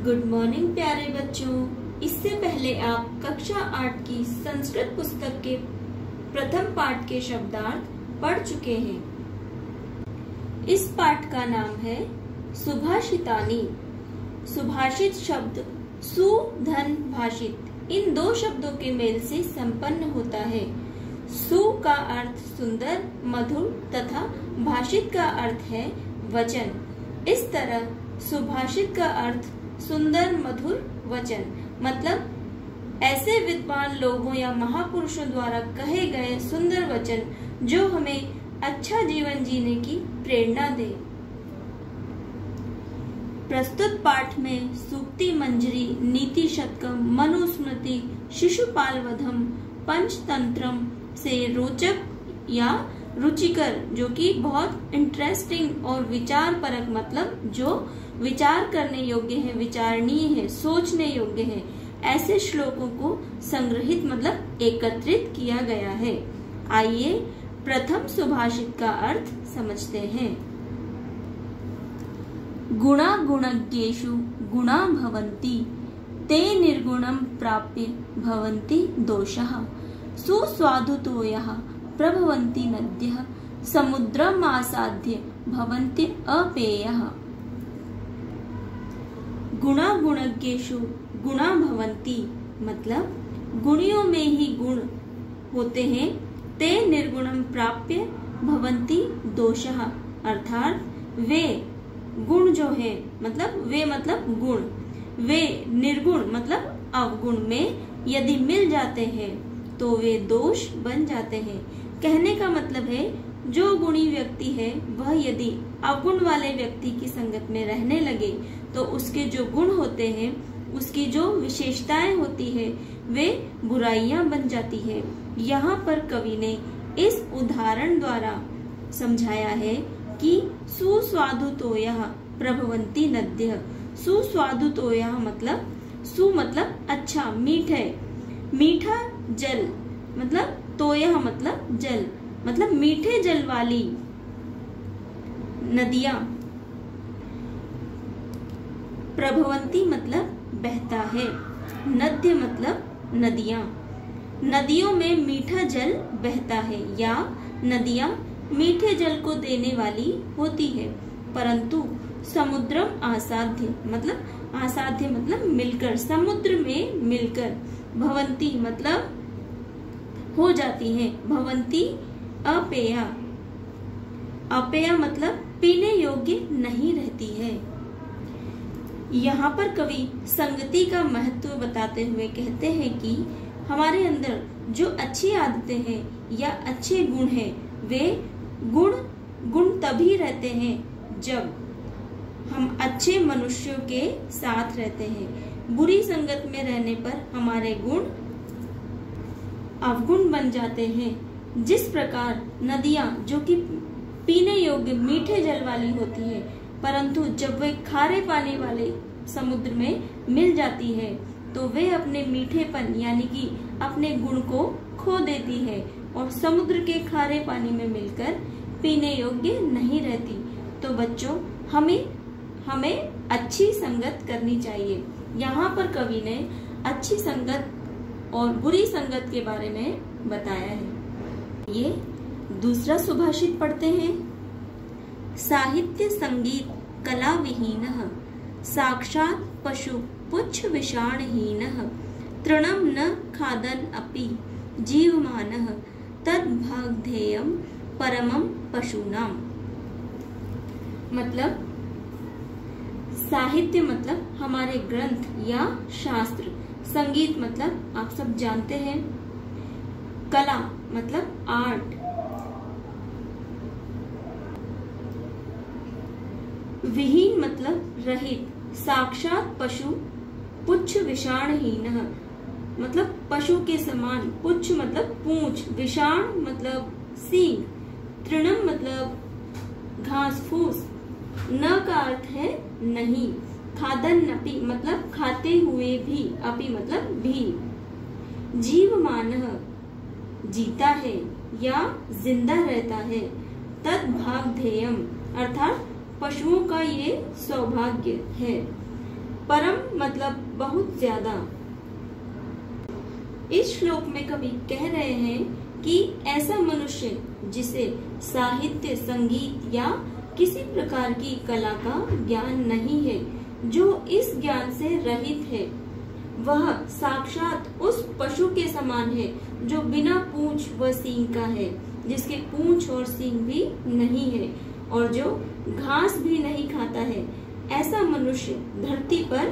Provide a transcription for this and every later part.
Good morning प्यारे बच्चों। इससे पहले आप कक्षा 8 की संस्कृत पुस्तक के प्रथम पाठ के शब्दार्थ पढ़ चुके हैं। इस पाठ का नाम है सुभाषितानि। सुभाषित शब्द सु धन भाषित इन दो शब्दों के मेल से संपन्न होता है। सु का अर्थ सुंदर, मधुर तथा भाषित का अर्थ है वचन। इस तरह सुभाषित का अर्थ सुंदर मधुर वचन मतलब ऐसे विद्वान लोगों या महापुरुषों द्वारा कहे गए सुंदर वचन जो हमें अच्छा जीवन जीने की प्रेरणा दे। प्रस्तुत पाठ में सूक्ति मंजरी, नीति शतकम, मनुस्मृति, शिशुपाल वधम, पंचतंत्रम से रोचक या रुचिकर जो कि बहुत इंटरेस्टिंग और विचार परक मतलब जो विचार करने योग्य है, विचारणीय है, सोचने योग्य है, ऐसे श्लोकों को संग्रहित मतलब एकत्रित किया गया है। आइए प्रथम सुभाषित का अर्थ समझते हैं। गुणा गुणज्ञेषु गुणा भवन्ति ते निर्गुणं प्राप्य भवन्ति दोषः सुस्वादुतो यः प्रभवन्ति नद्यः समुद्रम् आसाद्य भवन्ति अपेयः। गुणा गुणज्ञेषु गुणा भवन्ति मतलब गुणियों में ही गुण होते हैं। ते निर्गुणं प्राप्य भवन्ति दोषः अर्थात वे गुण जो है मतलब वे मतलब गुण, वे निर्गुण मतलब अवगुण में यदि मिल जाते हैं तो वे दोष बन जाते हैं। कहने का मतलब है जो गुणी व्यक्ति है वह यदि अवगुण वाले व्यक्ति की संगत में रहने लगे तो उसके जो गुण होते हैं, उसकी जो विशेषताएं होती है वे बुराइयां बन जाती है। यहाँ पर कवि ने इस उदाहरण द्वारा समझाया है कि सुस्वादुतोयः प्रभवन्ति नद्यः। सुस्वादुतोयः मतलब सु मतलब अच्छा, मीठे, मीठा जल मतलब तोयः मतलब जल मतलब मीठे जल वाली नदियां। प्रभवन्ति मतलब बहता है, नद्य मतलब नदियां। नदियों में मीठा जल बहता है या नदियां मीठे जल को देने वाली होती है। परंतु समुद्रम आसाध्य मतलब मिलकर, समुद्र में मिलकर। भवन्ति मतलब हो जाती है। भवन्ति अपेया, अपेया मतलब पीने योग्य नहीं रहती है। यहाँ पर कवि संगति का महत्व बताते हुए कहते हैं कि हमारे अंदर जो अच्छी आदतें हैं या अच्छे गुण हैं वे गुण तभी रहते हैं जब हम अच्छे मनुष्यों के साथ रहते हैं। बुरी संगत में रहने पर हमारे गुण अवगुण बन जाते हैं। जिस प्रकार नदियां जो कि पीने योग्य मीठे जल वाली होती है परंतु जब वे खारे पानी वाले समुद्र में मिल जाती है तो वे अपने मीठेपन यानी कि अपने गुण को खो देती है और समुद्र के खारे पानी में मिलकर पीने योग्य नहीं रहती। तो बच्चों हमें अच्छी संगत करनी चाहिए। यहाँ पर कवि ने अच्छी संगत और बुरी संगत के बारे में बताया है। ये दूसरा सुभाषित पढ़ते हैं। साहित्य संगीत कला विहीनः साक्षात् पशु पुच्छ विषाणहीनः तृणं न खादन् अपि जीवमानः तद्भागधेयं परमं पशूनाम्। मतलब साहित्य मतलब हमारे ग्रंथ या शास्त्र, संगीत मतलब आप सब जानते हैं, कला मतलब आर्ट, विहीन मतलब रहित, साक्षात पशु पुच्छ विषाणहीनः मतलब पशु के समान, पुच्छ मतलब पूंछ, विषाण मतलब सींग, तृणम मतलब घास फूस, न का अर्थ है नहीं, खादन अपि मतलब खाते हुए भी, अपि मतलब भी, जीवमानः जीता है या जिंदा रहता है, तद भागधेयम अर्थात पशुओं का ये सौभाग्य है। परम मतलब बहुत ज्यादा। इस श्लोक में कवि कह रहे हैं कि ऐसा मनुष्य जिसे साहित्य, संगीत या किसी प्रकार की कला का ज्ञान नहीं है, जो इस ज्ञान से रहित है, वह साक्षात उस पशु के समान है जो बिना पूंछ व सींग का है, जिसके पूंछ और सींग भी नहीं है और जो घास भी नहीं खाता है। ऐसा मनुष्य धरती पर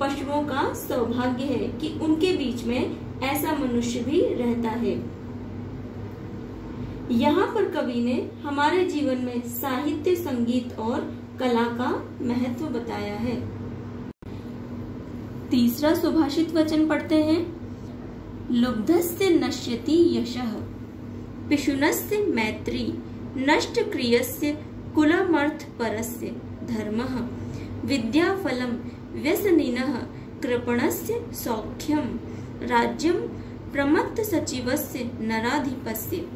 पशुओं का सौभाग्य है कि उनके बीच में ऐसा मनुष्य भी रहता है। यहाँ पर कवि ने हमारे जीवन में साहित्य, संगीत और कला का महत्व बताया है। तीसरा सुभाषित वचन पढ़ते हैं। लुब्धस्य नश्यति यशः, पिशुनस्य मैत्री, नष्ट क्रियस्य कुलमर्थ परस्य धर्मः, विद्याफलं व्यसनिनः कृपणस्य सौख्यम, राज्यम प्रमत्त सचिवस्य नराधिपस्य।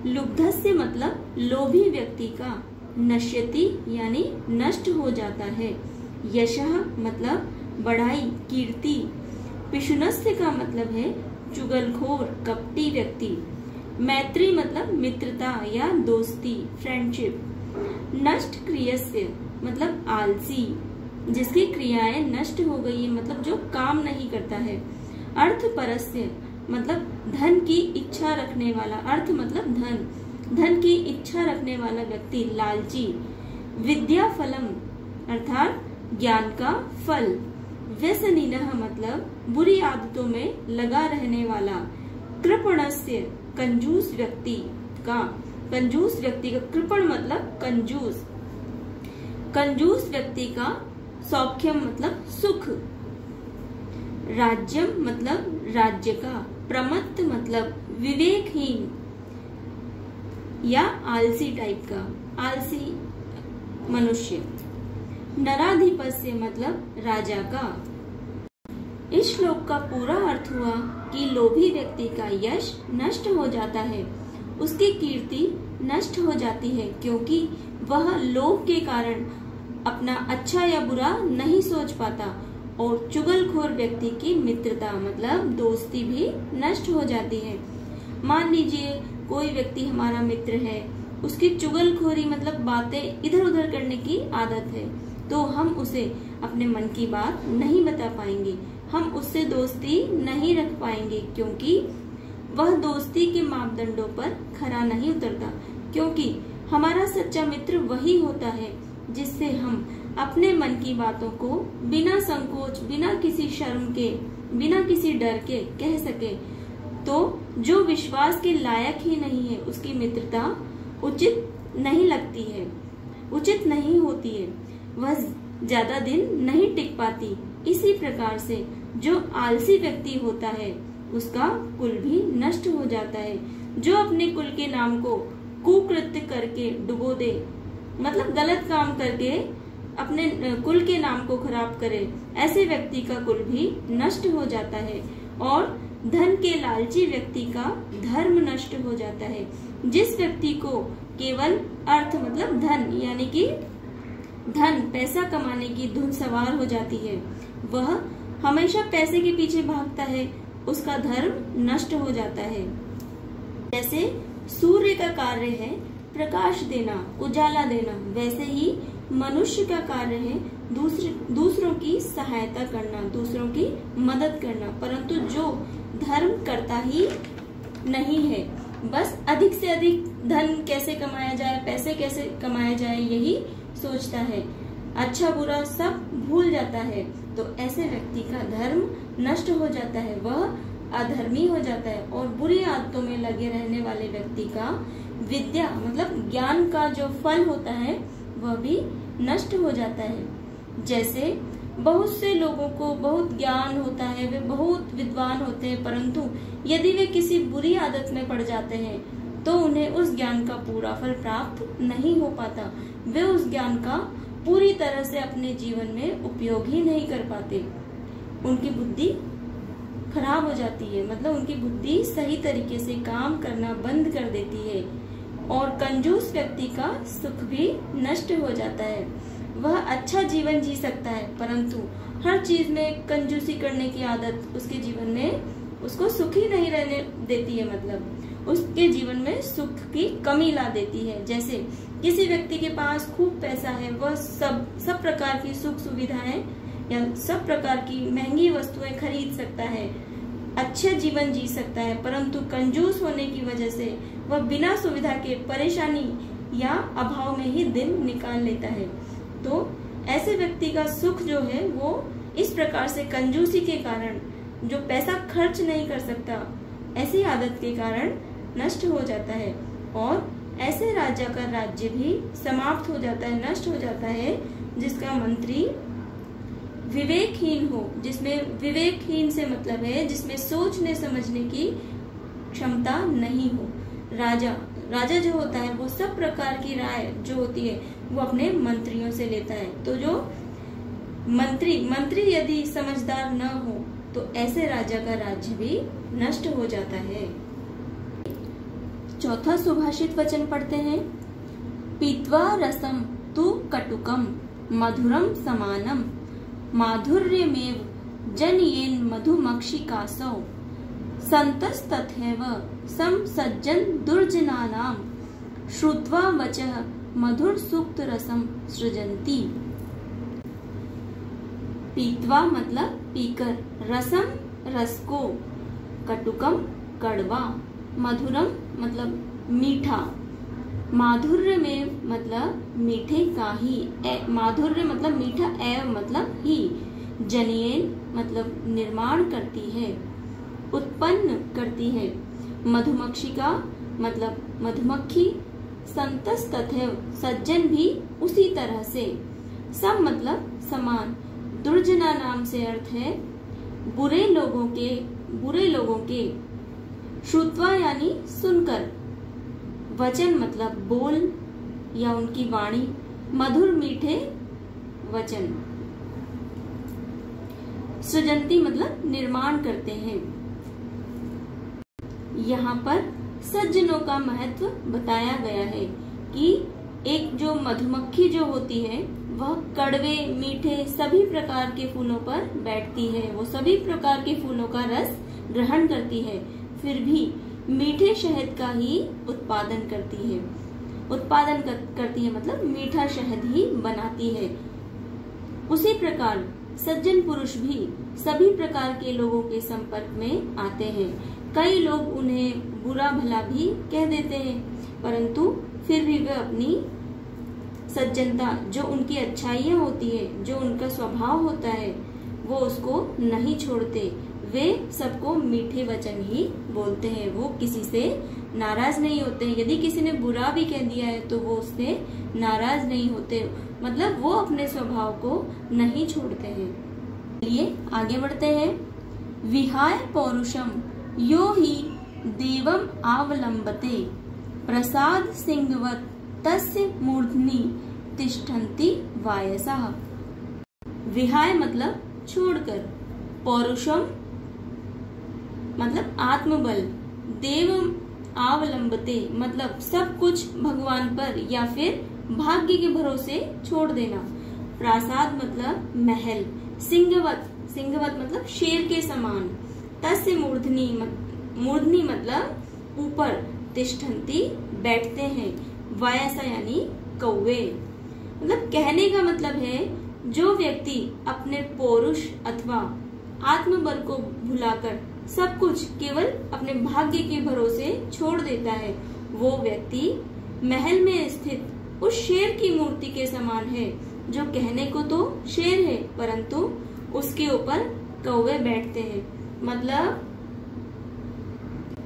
लुब्धस्य मतलब लोभी व्यक्ति का, नश्यति यानी नष्ट हो जाता है, यशः मतलब बढ़ाई, कीर्ति, पिशुनस्य का मतलब है चुगलखोर, कपटी व्यक्ति, मैत्री मतलब मित्रता या दोस्ती, फ्रेंडशिप, नष्ट क्रियस्य मतलब आलसी, जिसकी क्रियाएं नष्ट हो गई है, मतलब जो काम नहीं करता है, अर्थ परस्य मतलब धन की इच्छा रखने वाला, अर्थ मतलब धन, धन की इच्छा रखने वाला व्यक्ति, लालची, विद्या फलम अर्थात ज्ञान का फल, व्यसनिनः मतलब बुरी आदतों में लगा रहने वाला, कृपणस्य कंजूस व्यक्ति का, कंजूस व्यक्ति का, कृपण मतलब कंजूस, कंजूस व्यक्ति का, सौख्यम मतलब सुख, राज्यम मतलब राज्य का, प्रमत्त मतलब विवेकहीन या आलसी टाइप का, आलसी मनुष्य, नराधिपस्य मतलब राजा का। इस श्लोक का पूरा अर्थ हुआ कि लोभी व्यक्ति का यश नष्ट हो जाता है, उसकी कीर्ति नष्ट हो जाती है, क्योंकि वह लोभ के कारण अपना अच्छा या बुरा नहीं सोच पाता, और चुगलखोर व्यक्ति की मित्रता मतलब दोस्ती भी नष्ट हो जाती है। मान लीजिए कोई व्यक्ति हमारा मित्र है, उसकी चुगलखोरी मतलब बातें इधर उधर करने की आदत है, तो हम उसे अपने मन की बात नहीं बता पाएंगे, हम उससे दोस्ती नहीं रख पाएंगे, क्योंकि वह दोस्ती के मापदंडों पर खरा नहीं उतरता। क्योंकि हमारा सच्चा मित्र वही होता है जिससे हम अपने मन की बातों को बिना संकोच, बिना किसी शर्म के, बिना किसी डर के कह सके। तो जो विश्वास के लायक ही नहीं है, उसकी मित्रता उचित नहीं लगती है, उचित नहीं होती है, वह ज्यादा दिन नहीं टिक पाती। इसी प्रकार से जो आलसी व्यक्ति होता है उसका कुल भी नष्ट हो जाता है। जो अपने कुल के नाम को कुकृत्य करके डुबो दे, मतलब गलत काम करके अपने कुल के नाम को खराब करे, ऐसे व्यक्ति का कुल भी नष्ट हो जाता है। और धन के लालची व्यक्ति का धर्म नष्ट हो जाता है। जिस व्यक्ति को केवल अर्थ मतलब धन यानी कि धन पैसा कमाने की धुन सवार हो जाती है, वह हमेशा पैसे के पीछे भागता है, उसका धर्म नष्ट हो जाता है। जैसे सूर्य का कार्य है प्रकाश देना, उजाला देना, वैसे ही मनुष्य का कार्य है दूसरों की सहायता करना, दूसरों की मदद करना। परंतु जो धर्म करता ही नहीं है, बस अधिक से अधिक धन कैसे कमाया जाए, पैसे कैसे कमाया जाए, यही सोचता है, अच्छा बुरा सब भूल जाता है, तो ऐसे व्यक्ति का धर्म नष्ट हो जाता है, वह अधर्मी हो जाता है। और बुरी आदतों में लगे रहने वाले व्यक्ति का विद्या मतलब ज्ञान का जो फल होता है वह भी नष्ट हो जाता है। जैसे बहुत से लोगों को बहुत ज्ञान होता है, वे बहुत विद्वान होते हैं, परंतु यदि वे किसी बुरी आदत में पड़ जाते हैं तो उन्हें उस ज्ञान का पूरा फल प्राप्त नहीं हो पाता, वे उस ज्ञान का पूरी तरह से अपने जीवन में उपयोग ही नहीं कर पाते, उनकी बुद्धि खराब हो जाती है, मतलब उनकी बुद्धि सही तरीके से काम करना बंद कर देती है। और कंजूस व्यक्ति का सुख भी नष्ट हो जाता है। वह अच्छा जीवन जी सकता है, परंतु हर चीज में कंजूसी करने की आदत उसके जीवन में उसको सुखी नहीं रहने देती है, मतलब उसके जीवन में सुख की कमी ला देती है। जैसे किसी व्यक्ति के पास खूब पैसा है, वह सब प्रकार की सुख सुविधाएं या सब प्रकार की महंगी वस्तुएं खरीद सकता है, अच्छा जीवन जी सकता है, परंतु कंजूस होने की वजह से वह बिना सुविधा के परेशानी या अभाव में ही दिन निकाल लेता है। तो ऐसे व्यक्ति का सुख जो है वो इस प्रकार से कंजूसी के कारण, जो पैसा खर्च नहीं कर सकता, ऐसी आदत के कारण नष्ट हो जाता है, और ऐसे राजा का राज्य भी समाप्त हो जाता है, नष्ट हो जाता है, जिसका मंत्री विवेकहीन हो। जिसमें विवेकहीन से मतलब है जिसमें सोचने समझने की क्षमता नहीं हो। राजा जो होता है वो सब प्रकार की राय जो होती है वो अपने मंत्रियों से लेता है। तो जो मंत्री यदि समझदार न हो तो ऐसे राजा का राज्य भी नष्ट हो जाता है। चौथा सुभाषित वचन पढ़ते हैं। पीत्वा रसम तु कटुकम मधुरम समानम माधुर्यमेव जनयेन मधुमक्षिकासौ संतस्तथैव सम सज्जन दुर्जनानां श्रुत्वा वचः मधुर सूक्त रसम सृजन्ति। पीत्वा मतलब पीकर, रसम रस को, कटुकम कड़वा, मधुरम मतलब मीठा, माधुर्य में मतलब मीठे का ही, माधुर्य मतलब मीठा, एव मतलब ही, जनयेन मतलब निर्माण करती है, उत्पन्न करती है, मधुमक्षिका मतलब मधुमक्खी, संतस तथैव सज्जन भी उसी तरह से, सम मतलब समान, दुर्जना नाम से अर्थ है बुरे लोगों के, श्रुत्वा यानी सुनकर, वचन मतलब बोल या उनकी वाणी, मधुर मीठे वचन, सृजंती मतलब निर्माण करते हैं। यहाँ पर सज्जनों का महत्व बताया गया है कि एक जो मधुमक्खी जो होती है वह कड़वे मीठे सभी प्रकार के फूलों पर बैठती है, वो सभी प्रकार के फूलों का रस ग्रहण करती है, फिर भी मीठे शहद का ही उत्पादन करती है, करती है मतलब मीठा शहद ही बनाती है। उसी प्रकार सज्जन पुरुष भी सभी प्रकार के लोगों के संपर्क में आते हैं। कई लोग उन्हें बुरा भला भी कह देते हैं, परंतु फिर भी वे अपनी सज्जनता, जो उनकी अच्छाइयाँ होती है, जो उनका स्वभाव होता है, वो उसको नहीं छोड़ते। वे सबको मीठे वचन ही बोलते हैं, वो किसी से नाराज नहीं होते। यदि किसी ने बुरा भी कह दिया है तो वो उससे नाराज नहीं होते, मतलब वो अपने स्वभाव को नहीं छोड़ते हैं। चलिए आगे बढ़ते हैं। विहाय पौरुषम यो ही देवम आवलंबते प्रसाद सिंहवत तस्य मूर्धनि तिष्ठन्ति वायसः। विहाय मतलब छोड़कर, पौरुषम मतलब आत्मबल, देवम आवलंबते मतलब सब कुछ भगवान पर या फिर भाग्य के भरोसे छोड़ देना, प्रासाद मतलब महल, सिंहवत मतलब शेर के समान, तस्य मूर्धनि मतलब ऊपर, तिष्ठन्ति बैठते हैं, वायसा यानी कौवे। मतलब कहने का मतलब है जो व्यक्ति अपने पौरुष अथवा आत्मबल को भुलाकर सब कुछ केवल अपने भाग्य के भरोसे छोड़ देता है, वो व्यक्ति महल में स्थित उस शेर की मूर्ति के समान है, जो कहने को तो शेर है परंतु उसके ऊपर कौवे बैठते हैं। मतलब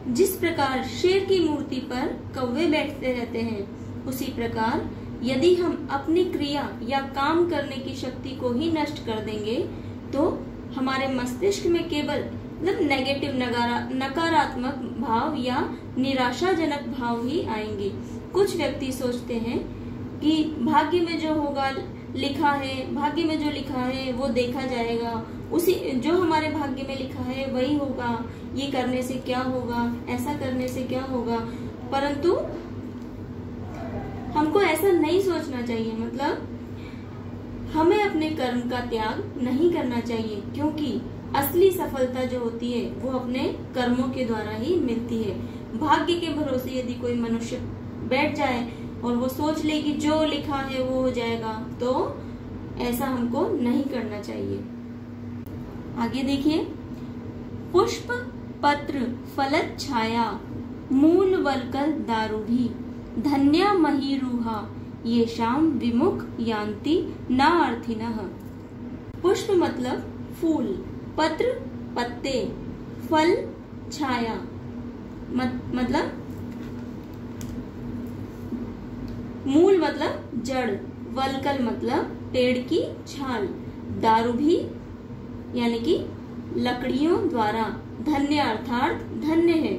जिस प्रकार शेर की मूर्ति पर कौवे बैठते रहते हैं, उसी प्रकार यदि हम अपनी क्रिया या काम करने की शक्ति को ही नष्ट कर देंगे तो हमारे मस्तिष्क में केवल मतलब नेगेटिव नकारात्मक भाव या निराशाजनक भाव ही आएंगे। कुछ व्यक्ति सोचते हैं कि भाग्य में जो होगा लिखा है, भाग्य में जो लिखा है वो देखा जाएगा, उसी जो हमारे भाग्य में लिखा है वही होगा, ये करने से क्या होगा, ऐसा करने से क्या होगा, परंतु हमको ऐसा नहीं सोचना चाहिए। मतलब हमें अपने कर्म का त्याग नहीं करना चाहिए, क्योंकि असली सफलता जो होती है वो अपने कर्मों के द्वारा ही मिलती है। भाग्य के भरोसे यदि कोई मनुष्य बैठ जाए और वो सोच ले कि जो लिखा है वो हो जाएगा, तो ऐसा हमको नहीं करना चाहिए। आगे देखिए, पुष्प पत्र फलत छाया मूल वल्कल दारुभी धन्या महीरुहा ये शाम विमुख यान्ति न अर्थिनः। पुष्प मतलब फूल, पत्र पत्ते, फल छाया मतलब मूल मतलब जड़, वल्कल मतलब पेड़ की छाल, दारुभी यानी कि लकड़ियों द्वारा, धन्य अर्थात धन्य है,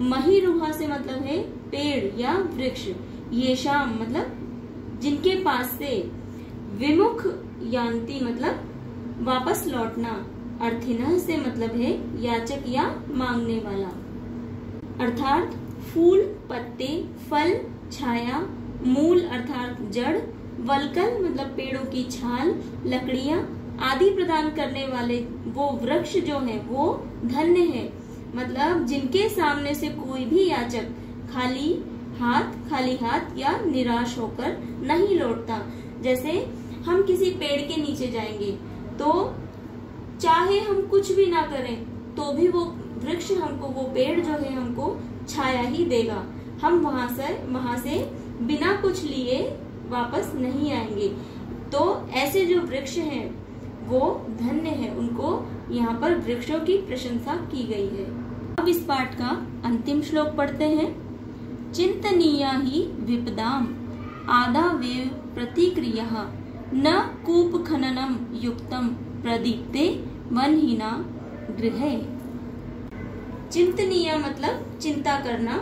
महीरुहा से मतलब है पेड़ या वृक्ष, ये शाम मतलब जिनके पास से, विमुख यान्ति मतलब वापस लौटना, अर्थिनः से मतलब है याचक या मांगने वाला। अर्थात फूल, पत्ते, फल, छाया, मूल अर्थात जड़, वल्कल मतलब पेड़ों की छाल, लकड़ियां आदि प्रदान करने वाले वो वृक्ष जो है वो धन्य है, मतलब जिनके सामने से कोई भी याचक खाली हाथ या निराश होकर नहीं लौटता। जैसे हम किसी पेड़ के नीचे जाएंगे तो चाहे हम कुछ भी ना करें तो भी वो वृक्ष हमको, वो पेड़ जो है हमको छाया ही देगा, हम वहां से बिना कुछ लिए वापस नहीं आएंगे। तो ऐसे जो वृक्ष हैं वो धन्य है, उनको यहाँ पर वृक्षों की प्रशंसा की गई है। अब इस पाठ का अंतिम श्लोक पढ़ते हैं। चिंतनीया ही विपदाम आदावेव प्रतिक्रिया न कूप खननम युक्तम प्रदीप्ते वनहीना गृहे। चिंतनीय मतलब चिंता करना,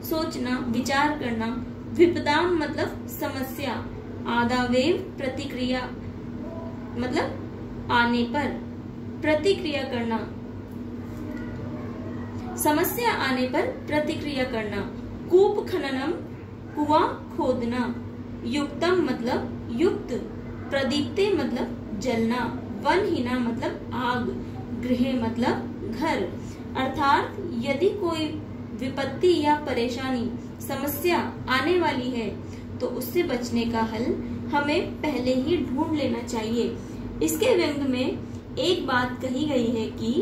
सोचना, विचार करना, विपदाम मतलब समस्या, आदावेव प्रतिक्रिया मतलब आने पर, प्रतिक्रिया करना, समस्या आने पर प्रतिक्रिया करना, कूप खननम कुआं खोदना, युक्तम मतलब युक्त, प्रदीप्ते मतलब जलना, वनहीना मतलब आग, गृह मतलब घर। अर्थात यदि कोई विपत्ति या परेशानी, समस्या आने वाली है तो उससे बचने का हल हमें पहले ही ढूंढ लेना चाहिए। इसके व्यंग में एक बात कही गई है कि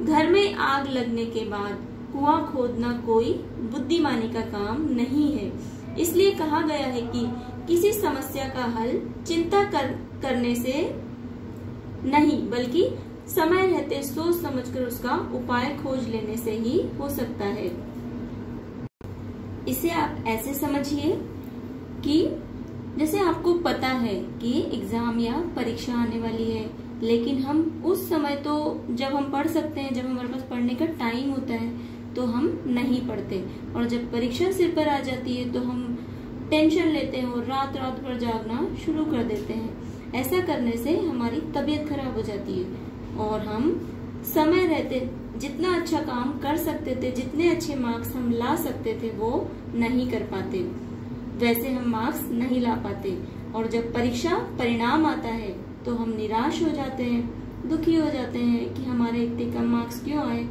घर में आग लगने के बाद कुआं खोदना कोई बुद्धिमानी का काम नहीं है। इसलिए कहा गया है कि किसी समस्या का हल चिंता करने से नहीं, बल्कि समय रहते सोच समझकर उसका उपाय खोज लेने से ही हो सकता है। इसे आप ऐसे समझिए कि जैसे आपको पता है कि एग्जाम या परीक्षा आने वाली है, लेकिन हम उस समय तो जब हम पढ़ सकते हैं, जब हमारे पास पढ़ने का टाइम होता है तो हम नहीं पढ़ते, और जब परीक्षा सिर पर आ जाती है तो हम टेंशन लेते हैं और रात रात भर जागना शुरू कर देते हैं। ऐसा करने से हमारी तबीयत खराब हो जाती है और हम समय रहते जितना अच्छा काम कर सकते थे, जितने अच्छे मार्क्स हम ला सकते थे वो नहीं कर पाते, वैसे हम मार्क्स नहीं ला पाते। और जब परीक्षा परिणाम आता है तो हम निराश हो जाते हैं, दुखी हो जाते हैं कि हमारे इतने कम मार्क्स क्यों आए।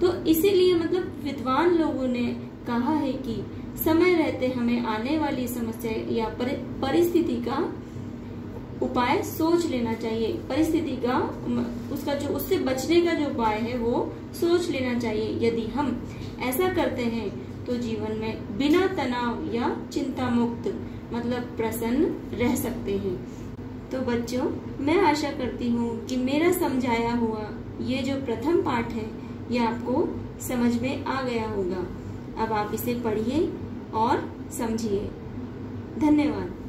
तो इसीलिए मतलब विद्वान लोगों ने कहा है कि समय रहते हमें आने वाली समस्या या परिस्थिति का उपाय सोच लेना चाहिए, परिस्थिति का उसका जो उससे बचने का जो उपाय है वो सोच लेना चाहिए। यदि हम ऐसा करते हैं तो जीवन में बिना तनाव या चिंता मुक्त मतलब प्रसन्न रह सकते हैं। तो बच्चों, मैं आशा करती हूँ कि मेरा समझाया हुआ ये जो प्रथम पाठ है ये आपको समझ में आ गया होगा। अब आप इसे पढ़िए और समझिए। धन्यवाद।